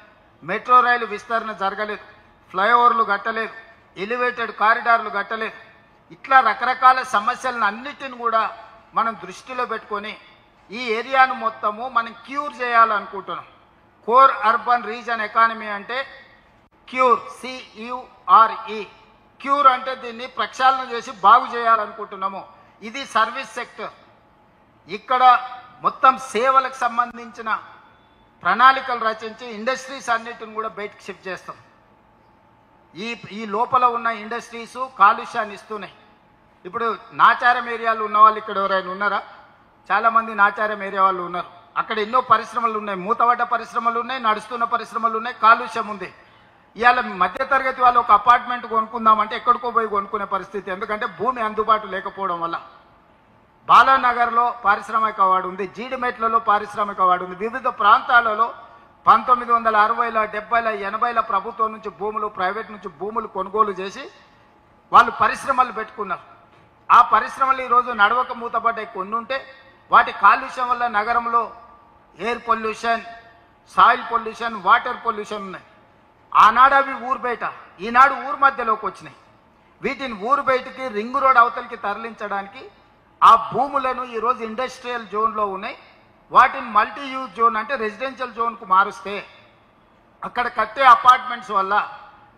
మెట్రో రైలు విస్తరణ జరగలేదు, ఫ్లైఓవర్లు కట్టలేదు, ఎలివేటెడ్ కారిడార్లు కట్టలేదు. ఇట్లా రకరకాల సమస్యలను అన్నిటిని కూడా మనం దృష్టిలో పెట్టుకొని ఈ ఏరియాను మొత్తము మనం క్యూర్ చేయాలనుకుంటున్నాం. కోర్ అర్బన్ రీజన్ ఎకానమీ అంటే క్యూర్, CURE, క్యూర్ అంటే దీన్ని ప్రక్షాళన చేసి బాగు చేయాలనుకుంటున్నాము. ఇది సర్వీస్ సెక్టర్. ఇక్కడ మొత్తం సేవలకు సంబంధించిన ప్రణాళికలు రచించి ఇండస్ట్రీస్ అన్నిటిని కూడా బయటకు షిఫ్ట్ చేస్తాం. ఈ లోపల ఉన్న ఇండస్ట్రీస్ కాలుష్యాన్ని ఇస్తున్నాయి. ఇప్పుడు నాచారం ఏరియాలు ఉన్న వాళ్ళు ఇక్కడ ఎవరైనా ఉన్నారా? చాలామంది నాచారం ఏరియా వాళ్ళు ఉన్నారు. అక్కడ ఎన్నో పరిశ్రమలు ఉన్నాయి, మూతపడ్డ పరిశ్రమలు ఉన్నాయి, నడుస్తున్న పరిశ్రమలు ఉన్నాయి, కాలుష్యం ఉంది. ఇవాళ మధ్యతరగతి వాళ్ళు ఒక అపార్ట్మెంట్ కొనుక్కుందామంటే ఎక్కడికో పోయి కొనుక్కునే పరిస్థితి, ఎందుకంటే భూమి అందుబాటు లేకపోవడం వల్ల. బాలానగర్లో పారిశ్రామిక వాడు ఉంది, జీడిమెట్లలో పారిశ్రామిక వాడు ఉంది. వివిధ ప్రాంతాలలో 1960ల 70ల 80ల ప్రభుత్వం నుంచి భూములు, ప్రైవేట్ నుంచి భూములు కొనుగోలు చేసి వాళ్ళు పరిశ్రమలు పెట్టుకున్నారు. ఆ పరిశ్రమలు ఈరోజు నడవక మూతపడ్డాయి. కొన్ని ఉంటే వాటి కాలుష్యం వల్ల నగరంలో air pollution, soil pollution, water pollution ఉన్నాయి. ఆనాడు అవి ఊరు బయట, ఈనాడు ఊరు మధ్యలోకి వచ్చినాయి. వీటిని ఊరు బయటికి రింగ్ రోడ్ అవతలికి తరలించడానికి ఆ భూములను ఈరోజు ఇండస్ట్రియల్ జోన్లో ఉన్నాయి. వాటిని మల్టీ యూజ్ జోన్ అంటే రెసిడెన్షియల్ జోన్కు మారుస్తే అక్కడ కట్టే అపార్ట్మెంట్స్ వల్ల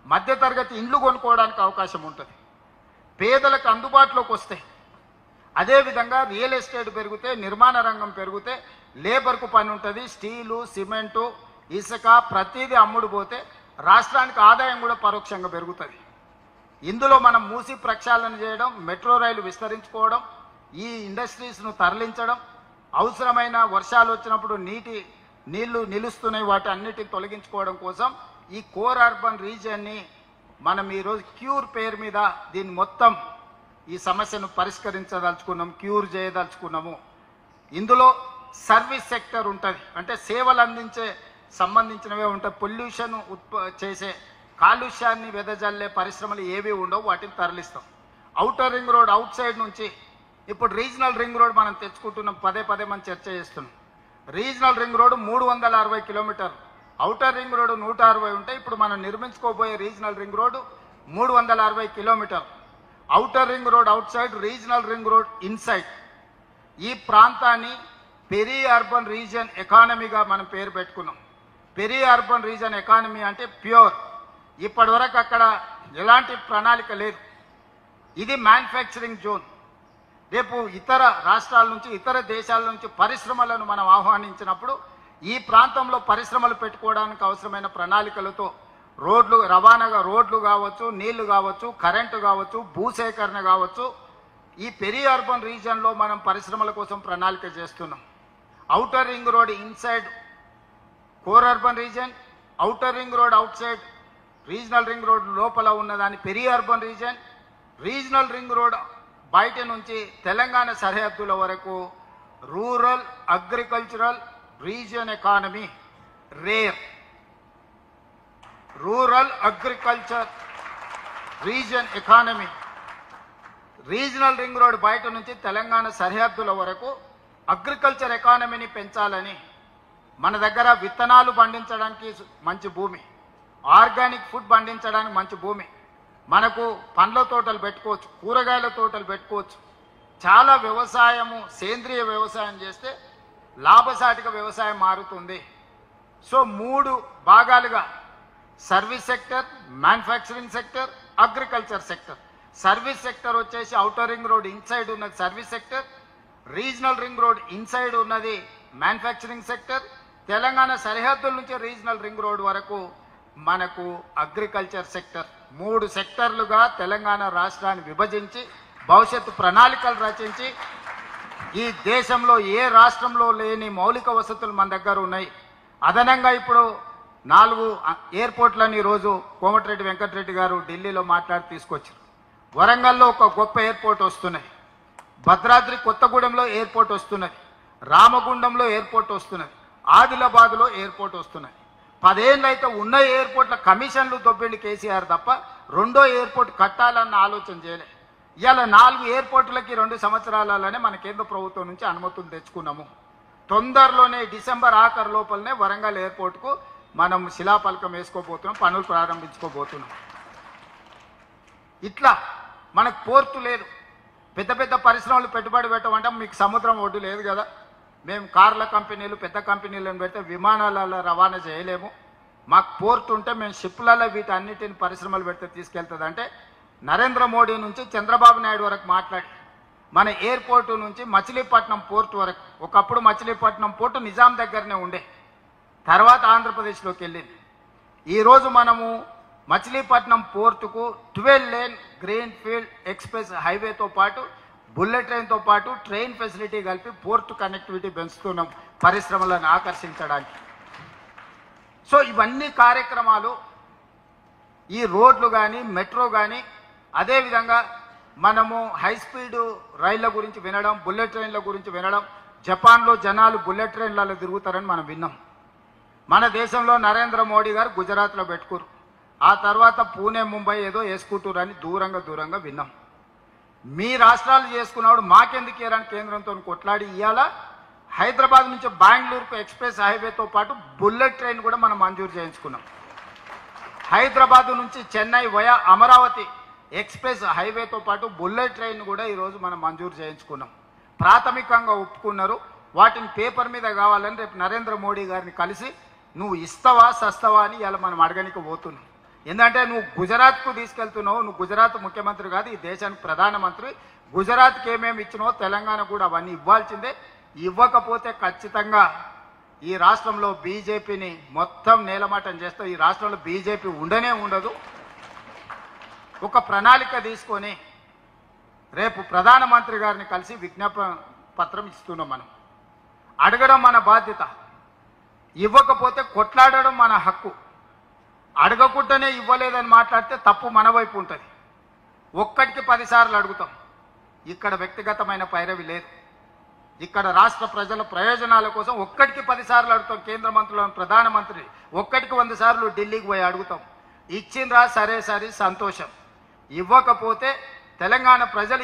మధ్యతరగతి ఇండ్లు కొనుక్కోవడానికి అవకాశం ఉంటుంది. పేదలకు అందుబాటులోకి వస్తాయి. అదేవిధంగా రియల్ ఎస్టేట్ పెరిగితే, నిర్మాణ రంగం పెరిగితే లేబర్కు పని ఉంటుంది. స్టీలు, సిమెంటు, ఇసుక ప్రతిదీ అమ్ముడు పోతే రాష్ట్రానికి ఆదాయం కూడా పరోక్షంగా పెరుగుతుంది. ఇందులో మనం మూసి ప్రక్షాళన చేయడం, మెట్రో రైలు విస్తరించుకోవడం, ఈ ఇండస్ట్రీస్ను తరలించడం, అవసరమైన వర్షాలు వచ్చినప్పుడు నీళ్లు నిలుస్తున్నాయి వాటి అన్నిటిని తొలగించుకోవడం కోసం ఈ కోర్ అర్బన్ రీజియన్ని మనం ఈరోజు క్యూర్ పేరు మీద దీన్ని మొత్తం ఈ సమస్యను పరిష్కరించదలుచుకున్నాం, క్యూర్ చేయదలుచుకున్నాము. ఇందులో సర్వీస్ సెక్టర్ ఉంటుంది, అంటే సేవలు అందించే సంబంధించినవే ఉంటాయి. పొల్యూషన్ చేసే కాలుష్యాన్ని వెదజల్లే పరిశ్రమలు ఏవి ఉండవు, వాటిని తరలిస్తాం. Outer ring road outside నుంచి ఇప్పుడు రీజనల్ రింగ్ రోడ్ మనం తెచ్చుకుంటున్నాం, పదే మనం చర్చ చేస్తున్నాం. రీజనల్ రింగ్ రోడ్ 360 కిలోమీటర్లు, ఔటర్ రింగ్ రోడ్ 160 ఉంటాయి. ఇప్పుడు మనం నిర్మించుకోబోయే రీజనల్ రింగ్ రోడ్ 360 కిలోమీటర్లు. Outer ring road out side, regional ring road inside. ఈ ప్రాంతాన్ని పెరీ అర్బన్ రీజియన్ ఎకానమీగా మనం పేరు పెట్టుకున్నాం. పెరీ అర్బన్ రీజియన్ ఎకానమీ అంటే ప్యూర్. ఇప్పటి వరకు అక్కడ ఎలాంటి ప్రణాళిక లేదు. ఇది మ్యానుఫ్యాక్చరింగ్ జోన్. రేపు ఇతర రాష్ట్రాల నుంచి, ఇతర దేశాల నుంచి పరిశ్రమలను మనం ఆహ్వానించినప్పుడు ఈ ప్రాంతంలో పరిశ్రమలు పెట్టుకోవడానికి అవసరమైన ప్రణాళికలతో రవాణాగా రోడ్లు కావచ్చు, నీళ్లు కావచ్చు, కరెంటు కావచ్చు, భూసేకరణ కావచ్చు, ఈ పెరీ అర్బన్ రీజియన్లో మనం పరిశ్రమల కోసం ప్రణాళిక చేస్తున్నాం. Outer ring road inside core urban region, outer ring road out side regional ring road లోపల ఉన్నదాన్ని peri urban region. Regional ring road బయట నుంచి తెలంగాణ సరిహద్దుల వరకు rural agricultural region economy, rare rural agriculture region economy. Regional ring road బయట నుంచి తెలంగాణ సరిహద్దుల వరకు అగ్రికల్చర్ ఎకానమీని పెంచాలని, మన దగ్గర విత్తనాలు పండించడానికి మంచి భూమి, ఆర్గానిక్ ఫుడ్ పండించడానికి మంచి భూమి, మనకు పండ్ల తోటలు పెట్టుకోవచ్చు, కూరగాయల తోటలు పెట్టుకోవచ్చు. చాలా వ్యవసాయము, సేంద్రియ వ్యవసాయం చేస్తే లాభసాటిగా వ్యవసాయం మారుతుంది. సో 3 భాగాలుగా service sector, manufacturing sector, agriculture sector. Service sector వచ్చేసి ఔటర్ రింగ్ రోడ్ ఇన్సైడ్ ఉన్నది service sector, regional ring road inside ఉన్నది మ్యానుఫ్యాక్చరింగ్ సెక్టర్. తెలంగాణ సరిహద్దుల నుంచి రీజనల్ రింగ్ రోడ్ వరకు మనకు అగ్రికల్చర్ సెక్టర్. 3 సెక్టర్లుగా తెలంగాణ రాష్ట్రాన్ని విభజించి భవిష్యత్తు ప్రణాళికలు రచించి ఈ దేశంలో ఏ రాష్ట్రంలో లేని మౌలిక వసతులు మన దగ్గర ఉన్నాయి. అదనంగా ఇప్పుడు 4 ఎయిర్పోర్ట్లని ఈరోజు కోమటిరెడ్డి వెంకటరెడ్డి గారు ఢిల్లీలో మాట్లాడి తీసుకొచ్చారు. వరంగల్లో ఒక గొప్ప ఎయిర్పోర్ట్ వస్తున్నాయి, భద్రాద్రి కొత్తగూడెంలో ఎయిర్పోర్ట్ వస్తున్నది, రామగుండంలో ఎయిర్పోర్ట్ వస్తున్నది, ఆదిలాబాద్లో ఎయిర్పోర్ట్ వస్తున్నది. 10 ఏళ్ళు అయితే ఉన్న ఎయిర్పోర్ట్ల కమిషన్లు దొబ్బిండి కేసీఆర్ తప్ప రెండో ఎయిర్పోర్ట్ కట్టాలన్న ఆలోచన చేయలే. ఇవాళ 4 ఎయిర్పోర్టులకి 2 సంవత్సరాలనే మన కేంద్ర ప్రభుత్వం నుంచి అనుమతులు తెచ్చుకున్నాము. తొందరలోనే డిసెంబర్ ఆఖరు లోపలనే వరంగల్ ఎయిర్పోర్ట్కు మనం శిలాఫలకం వేసుకోబోతున్నాం, పనులు ప్రారంభించుకోబోతున్నాం. ఇట్లా మనకు పోర్టు లేదు, పెద్ద పరిశ్రమలు పెట్టుబడి పెట్టమంటే మీకు సముద్రం ఒడ్డు లేదు కదా. మేము కార్ల కంపెనీలు, పెద్ద కంపెనీలను పెడితే విమానాలలో రవాణా చేయలేము. మాకు పోర్టు ఉంటే మేము షిప్లలో వీటన్నిటిని పరిశ్రమలు పెడితే తీసుకెళ్తుంది. అంటే నరేంద్ర మోడీ నుంచి చంద్రబాబు నాయుడు వరకు మాట్లాడి మన ఎయిర్పోర్టు నుంచి మచిలీపట్నం పోర్టు వరకు, ఒకప్పుడు మచిలీపట్నం పోర్టు నిజాం దగ్గరనే ఉండే, తర్వాత ఆంధ్రప్రదేశ్లోకి వెళ్ళింది. ఈరోజు మనము మచిలీపట్నం పోర్టుకు 12 లేన్ గ్రీన్ ఫీల్డ్ ఎక్స్ప్రెస్ హైవేతో పాటు బుల్లెట్ ట్రైన్తో పాటు ట్రైన్ ఫెసిలిటీ కలిపి పోర్టు కనెక్టివిటీ పెంచుతున్నాం పరిశ్రమలను ఆకర్షించడానికి. సో ఇవన్నీ కార్యక్రమాలు, ఈ రోడ్లు కానీ, మెట్రో కానీ, అదేవిధంగా మనము హై స్పీడ్ రైళ్ల గురించి వినడం, బుల్లెట్ ట్రైన్ల గురించి వినడం. జపాన్లో జనాలు బుల్లెట్ ట్రైన్లలో తిరుగుతారని మనం విన్నాం. మన దేశంలో నరేంద్ర మోడీ గారు గుజరాత్లో పెట్టుకురు, ఆ తర్వాత పూణే, ముంబై ఏదో వేసుకుంటారని దూరంగా విన్నాం. మీ రాష్ట్రాలు చేసుకున్నప్పుడు మాకెందుకు ఇయ్యారని కేంద్రంతో కొట్లాడి ఇవాళ హైదరాబాద్ నుంచి బెంగళూరుకు ఎక్స్ప్రెస్ హైవేతో పాటు బుల్లెట్ ట్రైన్ కూడా మనం మంజూరు చేయించుకున్నాం. హైదరాబాద్ నుంచి చెన్నై వయా అమరావతి ఎక్స్ప్రెస్ హైవేతో పాటు బుల్లెట్ ట్రైన్ కూడా ఈరోజు మనం మంజూరు చేయించుకున్నాం. ప్రాథమికంగా ఒప్పుకున్నారు. వాటిని పేపర్ మీద కావాలని రేపు నరేంద్ర మోడీ గారిని కలిసి నువ్వు ఇస్తావా సస్తావా అని ఇలా మనం అడగనికి పోతున్నాం. ఎందుకంటే నువ్వు గుజరాత్కు తీసుకెళ్తున్నావు, నువ్వు గుజరాత్ ముఖ్యమంత్రి కాదు, ఈ దేశానికి ప్రధానమంత్రి. గుజరాత్కి ఏమేమి ఇచ్చినావో తెలంగాణ కూడా అవన్నీ ఇవ్వాల్సిందే. ఇవ్వకపోతే ఖచ్చితంగా ఈ రాష్ట్రంలో బీజేపీని మొత్తం నేలమాటం చేస్తావు. ఈ రాష్ట్రంలో బీజేపీ ఉండనే ఉండదు. ఒక ప్రణాళిక తీసుకొని రేపు ప్రధానమంత్రి గారిని కలిసి విజ్ఞాపన పత్రం ఇస్తున్నాం. మనం అడగడం మన బాధ్యత, ఇవ్వకపోతే కొట్లాడడం మన హక్కు. అడగకుండానే ఇవ్వలేదని మాట్లాడితే తప్పు మన వైపు ఉంటుంది. ఒక్కటికి 10 సార్లు అడుగుతాం. ఇక్కడ వ్యక్తిగతమైన పైరవి లేదు. ఇక్కడ రాష్ట్ర ప్రజల ప్రయోజనాల కోసం ఒక్కటికి 10 సార్లు అడుగుతాం. కేంద్ర మంత్రులను, ప్రధానమంత్రి ఒక్కటికి 100 సార్లు ఢిల్లీకి పోయి అడుగుతాం. ఇచ్చిండ్రా సరే సరే సంతోషం. ఇవ్వకపోతే తెలంగాణ ప్రజలు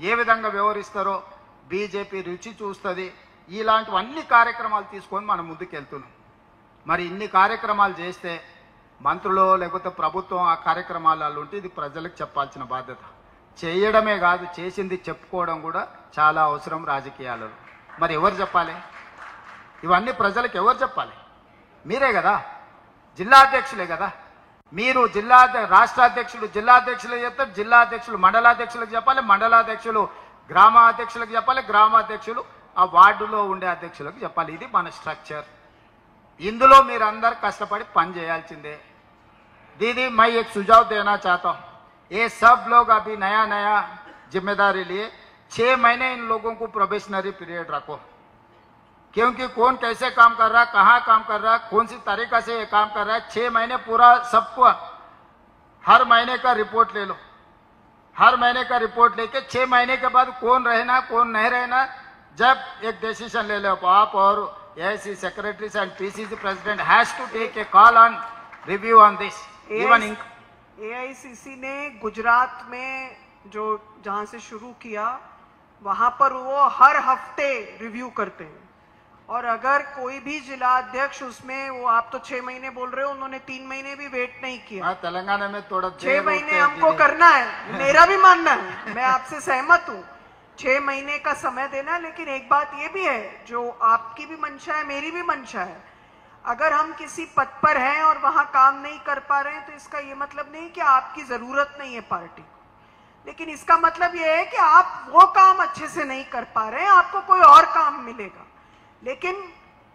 ఏ విధంగా వ్యవహరిస్తారో బీజేపీ రుచి చూస్తుంది. ఇలాంటివన్నీ కార్యక్రమాలు తీసుకొని మనం ముందుకెళ్తున్నాం. మరి ఇన్ని కార్యక్రమాలు చేస్తే మంత్రులు లేకపోతే ప్రభుత్వం ఆ కార్యక్రమాలలో ఉంటే ఇది ప్రజలకు చెప్పాల్సిన బాధ్యత. చేయడమే కాదు, చేసింది చెప్పుకోవడం కూడా చాలా అవసరం రాజకీయాలలో. మరి ఎవరు చెప్పాలి? ఇవన్నీ ప్రజలకు ఎవరు చెప్పాలి? మీరే కదా, జిల్లా అధ్యక్షులే కదా. మీరు రాష్ట్ర అధ్యక్షులు జిల్లా అధ్యక్షులకు చెప్తారు, జిల్లా అధ్యక్షులు మండలాధ్యక్షులకు చెప్పాలి, మండలాధ్యక్షులు గ్రామాధ్యక్షులకు చెప్పాలి, గ్రామాధ్యక్షులు ఆ వార్డులో ఉండే అధ్యక్షులకు చెప్పాలి. ఇది మన స్ట్రక్చర్. ఇందులో మీరందరూ కష్టపడి పని చేయాల్సిందే. दीदी मैं एक सुझाव देना चाहता हूँ, ये सब लोग अभी नया नया जिम्मेदारी लिए 6 महीने इन लोगों को प्रोबेशनरी पीरियड रखो, क्योंकि कौन कैसे काम कर रहा, कहाँ काम कर रहा, कौन सी तरीका से ये काम कर रहा है. 6 महीने पूरा सबको हर महीने का रिपोर्ट ले लो. हर महीने का रिपोर्ट लेके 6 महीने के बाद कौन रहना कौन नहीं रहना, जब एक डिसीजन ले लो आप. और AIC secretaries and PCC president has to take a call on review on this. Even AICC ने गुजरात में जो जहां से शुरू किया वहां पर वो हर हफ्ते रिव्यू करते हैं. और अगर कोई भी जिला अध्यक्ष उसमें, वो आप तो 6 महीने बोल रहे हो, उन्होंने 3 महीने भी वेट नहीं किया. तेलंगाना में थोड़ा 6 महीने हमको करना है, मेरा भी मानना है, मैं आपसे सहमत हूँ. 6 महीने का समय देना. लेकिन एक बात ये भी है, जो आपकी भी मंशा है मेरी भी मंशा है, अगर हम किसी पद पर हैं और वहां काम नहीं कर पा रहे हैं तो इसका ये मतलब नहीं कि आपकी जरूरत नहीं है पार्टी को, लेकिन इसका मतलब ये है कि आप वो काम अच्छे से नहीं कर पा रहे हैं, आपको कोई और काम मिलेगा. लेकिन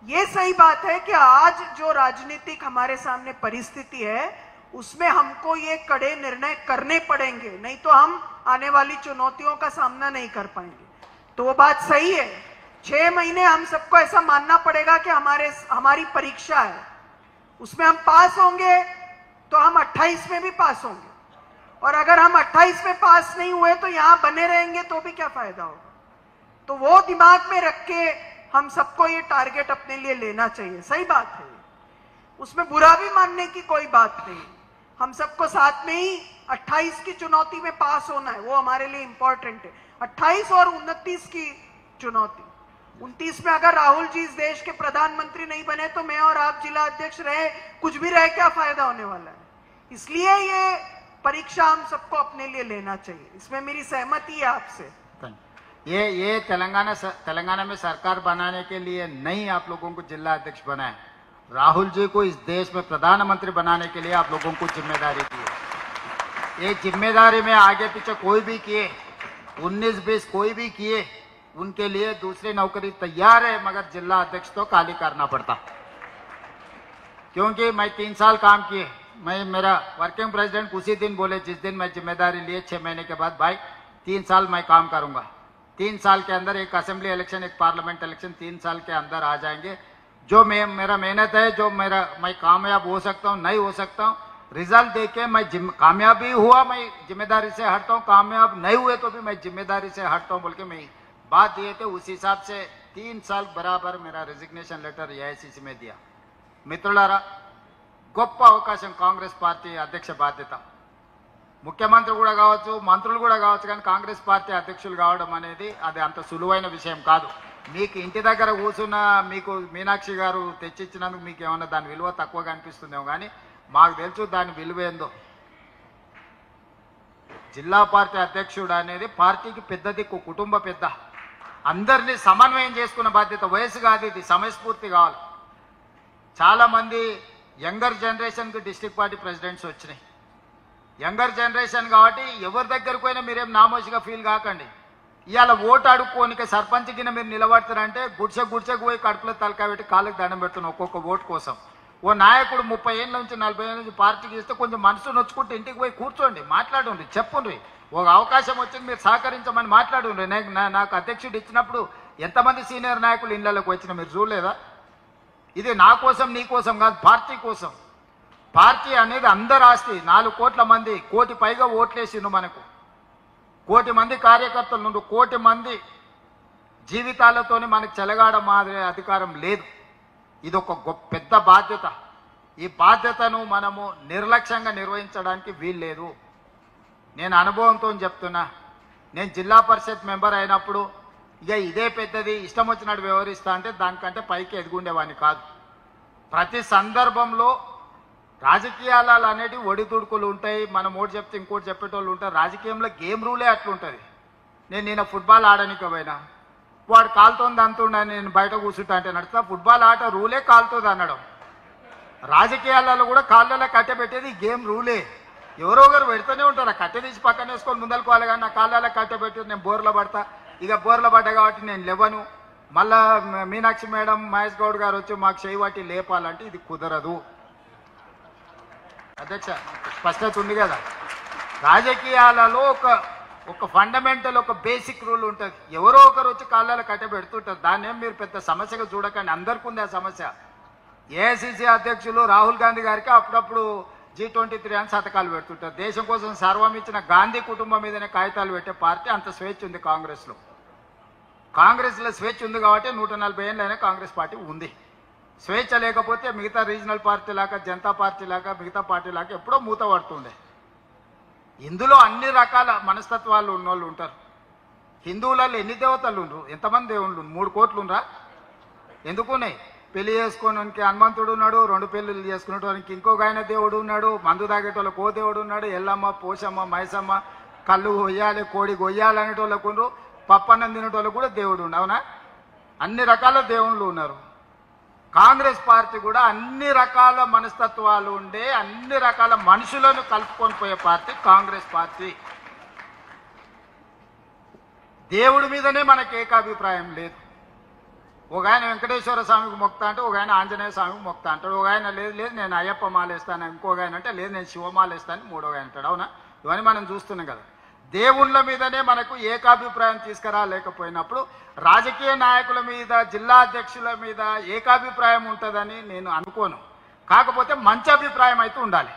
ये सही बात है कि आज जो राजनीतिक हमारे सामने परिस्थिति है उसमें हमको ये कड़े निर्णय करने पड़ेंगे, नहीं तो हम आने वाली चुनौतियों का सामना नहीं कर पाएंगे. तो वो बात सही है, 6 महीने हम सबको ऐसा मानना पड़ेगा कि हमारी परीक्षा है, उसमें हम पास होंगे तो हम 28 में भी पास होंगे, और अगर हम 28 में पास नहीं हुए तो यहां बने रहेंगे तो भी क्या फायदा होगा. तो वो दिमाग में रख के हम सबको ये टारगेट अपने लिए लेना चाहिए. सही बात है, उसमें बुरा भी मानने की कोई बात नहीं. हम सबको साथ में ही 28 की चुनौती में पास होना है, वो हमारे लिए इंपॉर्टेंट है. 28 और 29 की चुनौती. 29 में अगर राहुल जी इस देश के प्रधानमंत्री नहीं बने तो मैं और आप जिला अध्यक्ष रहे, कुछ भी रहे, क्या फायदा होने वाला है. इसलिए ये परीक्षा हम सबको अपने लिए लेना चाहिए. इसमें मेरी सहमति है आपसे. ये तेलंगाना में सरकार बनाने के लिए नहीं आप लोगों को जिला अध्यक्ष बनाए, राहुल जी को इस देश में प्रधानमंत्री बनाने के लिए आप लोगों को जिम्मेदारी दी है. ये जिम्मेदारी में आगे पीछे कोई भी किए, 19-20 कोई भी किए, उनके लिए दूसरी नौकरी तैयार है, मगर जिला अध्यक्ष तो खाली करना पड़ता. क्योंकि मैं 3 साल काम किए, मेरा वर्किंग प्रेसिडेंट उसी दिन बोले, जिस दिन मैं जिम्मेदारी लिए 6 महीने के बाद, भाई 3 साल मैं काम करूंगा. 3 साल के अंदर एक असेंबली इलेक्शन, एक पार्लियामेंट इलेक्शन 3 साल के अंदर आ जाएंगे. जो मेरा मेहनत है, जो मैं कामयाब हो सकता हूँ, नहीं हो सकता हूँ, रिजल्ट देके मैं कामयाब भी हुआ मैं जिम्मेदारी से हटता हूँ, कामयाब नहीं हुए तो भी मैं जिम्मेदारी से हटता हूँ बोल के मैं बात दिए थे. उस हिसाब से 3 साल बराबर मेरा रेजिग्नेशन लेटर AICC में दिया. మిత్రులారా, గొప్ప అవకాశం కాంగ్రెస్ పార్టీ అధ్యక్ష బాధ్యత. ముఖ్యమంత్రి కూడా కావచ్చు, మంత్రులు కూడా కావచ్చు, కానీ కాంగ్రెస్ పార్టీ అధ్యక్షులు కావడం అనేది అది అంత సులువైన విషయం కాదు. మీకు ఇంటి దగ్గర కూర్చున్న మీకు మీనాక్షి గారు తెచ్చిచ్చినందుకు మీకు ఏమన్నా దాని విలువ తక్కువగా అనిపిస్తుందేమో, కానీ మాకు తెలుసు దాని విలువ ఏందో. జిల్లా పార్టీ అధ్యక్షుడు అనేది పార్టీకి పెద్ద దిక్కు, కుటుంబ పెద్ద, అందరినీ సమన్వయం చేసుకున్న బాధ్యత. వయసు కాదు ఇది, సమయస్ఫూర్తి కావాలి. చాలామంది యంగర్ జనరేషన్కి డిస్ట్రిక్ట్ పార్టీ ప్రెసిడెంట్స్ వచ్చినాయి. యంగర్ జనరేషన్ కాబట్టి ఎవరి దగ్గరకు పోయినా మీరేం నామోషిగా ఫీల్ కాకండి. ఇవాళ ఓటు అడుక్కోనిక సర్పంచ్ కింద మీరు నిలబడతారంటే గుడిసెకు పోయి కడుపులో తలకాయ పెట్టి కాళ్ళకి దండం పెడుతున్నాం ఒక్కొక్క ఓటు కోసం. ఓ నాయకుడు 30 ఏళ్ళ నుంచి 40 ఏళ్ళ నుంచి పార్టీకి ఇస్తే కొంచెం మనసు నొచ్చుకుంటే ఇంటికి పోయి కూర్చోండి, మాట్లాడండి, చెప్పుండ్రి. ఒక అవకాశం వచ్చింది మీరు సహకరించమని మాట్లాడుండ్రి. నాకు అధ్యక్షుడు ఇచ్చినప్పుడు ఎంతమంది సీనియర్ నాయకులు ఇళ్లలోకి వచ్చినా మీరు చూడలేదా? ఇది నా కోసం నీ కోసం కాదు, పార్టీ కోసం. పార్టీ అనేది అందరి ఆస్తి. 4 కోట్ల మంది, 1 కోటి పైగా ఓట్లేసిండు మనకు. 1 కోటి మంది కార్యకర్తలు నుండి 1 కోటి మంది జీవితాలతోని మనకు చెలగాడ మాదిరి అధికారం లేదు. ఇది ఒక పెద్ద బాధ్యత. ఈ బాధ్యతను మనము నిర్లక్ష్యంగా నిర్వహించడానికి వీల్లేదు. నేను అనుభవంతో చెప్తున్నా. నేను జిల్లా పరిషత్ మెంబర్ అయినప్పుడు ఇక ఇదే పెద్దది, ఇష్టం వచ్చినట్టు వ్యవహరిస్తా అంటే దానికంటే పైకి ఎదుగుండేవాడిని కాదు. ప్రతి సందర్భంలో రాజకీయాలు అనేటివి ఒడిదుడుకులు ఉంటాయి. మనం ఓటు చెప్తే ఇంకోటి చెప్పేటోళ్ళు ఉంటారు. రాజకీయంలో గేమ్ రూలే అట్లుంటుంది. నేను ఫుట్బాల్ ఆడడానికి పోయినా వాడు కాలుతోంది అంటుండని నేను బయట కూర్చుంటా అంటే నడుస్తా. ఫుట్బాల్ ఆట రూలే కాలుతుంది అనడం. రాజకీయాలలో కూడా కాళ్ళలో కట్టె పెట్టేది గేమ్ రూలే. ఎవరో ఒకరు పెడుతూనే ఉంటారు. కట్టె తీసి పక్కన వేసుకొని ముందలుకోవాలి. కానీ నా కాళ్ళలో కట్టె పెట్టి నేను బోర్లో పడతా. ఇక బోర్లో పడ్డా కాబట్టి నేను లేవను. మళ్ళా మీనాక్షి మేడం, మహేష్ గౌడ్ గారు వచ్చి మాకు చేయబట్టి లేపాలంటే ఇది కుదరదు. అధ్యక్ష, స్పష్టత ఉంది కదా. రాజకీయాలలో ఒక ఫండమెంటల్, ఒక బేసిక్ రూల్ ఉంటుంది. ఎవరో ఒకరు వచ్చి కాళ్ళలో కట్టె పెడుతుంటారు. దాన్ని ఏం మీరు పెద్ద సమస్యగా చూడకండి. అందరికీ ఉంది ఆ సమస్య. ఏఐసిసి అధ్యక్షులు రాహుల్ గాంధీ గారికి అప్పుడప్పుడు G23 అని శతకాలు పెడుతుంటారు. దేశం కోసం సర్వం ఇచ్చిన గాంధీ కుటుంబం మీదనే కాగితాలు పెట్టే పార్టీ. అంత స్వేచ్ఛ ఉంది కాంగ్రెస్లో. కాంగ్రెస్లో స్వేచ్ఛ ఉంది కాబట్టి 140 ఏళ్ళైనా కాంగ్రెస్ పార్టీ ఉంది. స్వేచ్ఛ లేకపోతే మిగతా రీజనల్ పార్టీ లాగా, జనతా పార్టీ లాగా, మిగతా పార్టీ లాగా ఎప్పుడో మూత పడుతుండే. ఇందులో అన్ని రకాల మనస్తత్వాలు ఉన్నోళ్ళు ఉంటారు. హిందువులలో ఎన్ని దేవతలు ఉండరు? ఎంతమంది దేవుళ్ళు? 3 కోట్లు ఉండరా? ఎందుకున్నాయి? పెళ్లి చేసుకోవడానికి హనుమంతుడు ఉన్నాడు, 2 పెళ్లిళ్ళు చేసుకునేటోనికి ఇంకొక ఆయన దేవుడు ఉన్నాడు, మందు తాగేటోళ్ళకి ఓ దేవుడు ఉన్నాడు, ఎల్లమ్మ, పోషమ్మ, మైసమ్మ, కళ్ళు కొయ్యాలి, కోడి కొయ్యాలి అనేటోళ్ళకు ఉండరు, పప్పన్నం తినేటోళ్ళకు కూడా దేవుడు ఉండు. అవునా? అన్ని రకాల దేవుళ్ళు ఉన్నారు. కాంగ్రెస్ పార్టీ కూడా అన్ని రకాల మనస్తత్వాలు ఉండే, అన్ని రకాల మనుషులను కలుపుకొని పోయే పార్టీ కాంగ్రెస్ పార్టీ. దేవుడి మీదనే మనకు ఏకాభిప్రాయం లేదు. ఒక ఆయన వెంకటేశ్వర స్వామికి మొక్తా అంటే, ఒక ఆయన ఆంజనేయ స్వామికి మొక్తా అంటాడు. ఒక ఆయన లేదు నేను అయ్యప్ప మాలేస్తాను, ఇంకొక ఆయన అంటే లేదు నేను శివమాలేస్తాను, 3వ ఆయన అంటాడు. అవునా? ఇవన్నీ మనం చూస్తున్నాం కదా. దేవుళ్ళ మీదనే మనకు ఏకాభిప్రాయం తీసుకురాలేకపోయినప్పుడు రాజకీయ నాయకుల మీద, జిల్లా అధ్యక్షుల మీద ఏకాభిప్రాయం ఉంటుందని నేను అనుకోను. కాకపోతే మంచి అభిప్రాయం అయితే ఉండాలి.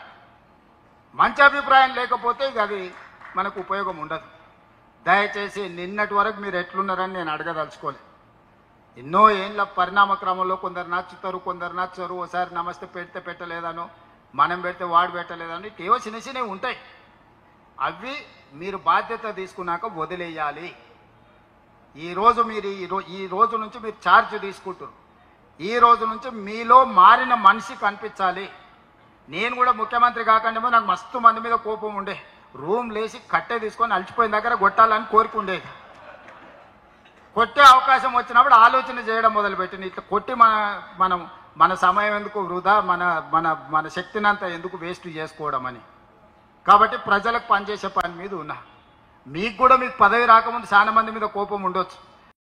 మంచి అభిప్రాయం లేకపోతే ఇక అది మనకు ఉపయోగం ఉండదు. దయచేసి నిన్నటి వరకు మీరు ఎట్లున్నారని నేను అడగదలుచుకోలేదు. ఎన్నో ఏళ్ళ పరిణామ క్రమంలో కొందరు నచ్చుతారు, కొందరు నచ్చరు. ఒకసారి నమస్తే పెడితే పెట్టలేదనో, మనం పెడితే వాడు పెట్టలేదనో, ఏవో చిన్న చిన్నవి ఉంటాయి. అవి మీరు బాధ్యత తీసుకున్నాక వదిలేయాలి. ఈరోజు మీరు ఈ రోజు నుంచి మీరు ఛార్జ్ తీసుకుంటారు. ఈ రోజు నుంచి మీలో మారిన మనిషి కనిపించాలి. నేను కూడా ముఖ్యమంత్రి కాకుండా నాకు మస్తు మంది మీద కోపం ఉండే. రూమ్ లేచి కట్టె తీసుకొని అలసిపోయిన దగ్గర కొట్టాలని కోరిక ఉండేది. కొట్టే అవకాశం వచ్చినప్పుడు ఆలోచన చేయడం మొదలుపెట్టింది. ఇట్లా కొట్టి మన సమయం ఎందుకు వృధా, మన శక్తిని అంతా ఎందుకు వేస్ట్ చేసుకోవడం అని. కాబట్టి ప్రజలకు పనిచేసే పని మీద ఉన్నా. మీకు కూడా మీకు పదవి రాకముందు చాలా మంది మీద కోపం ఉండొచ్చు.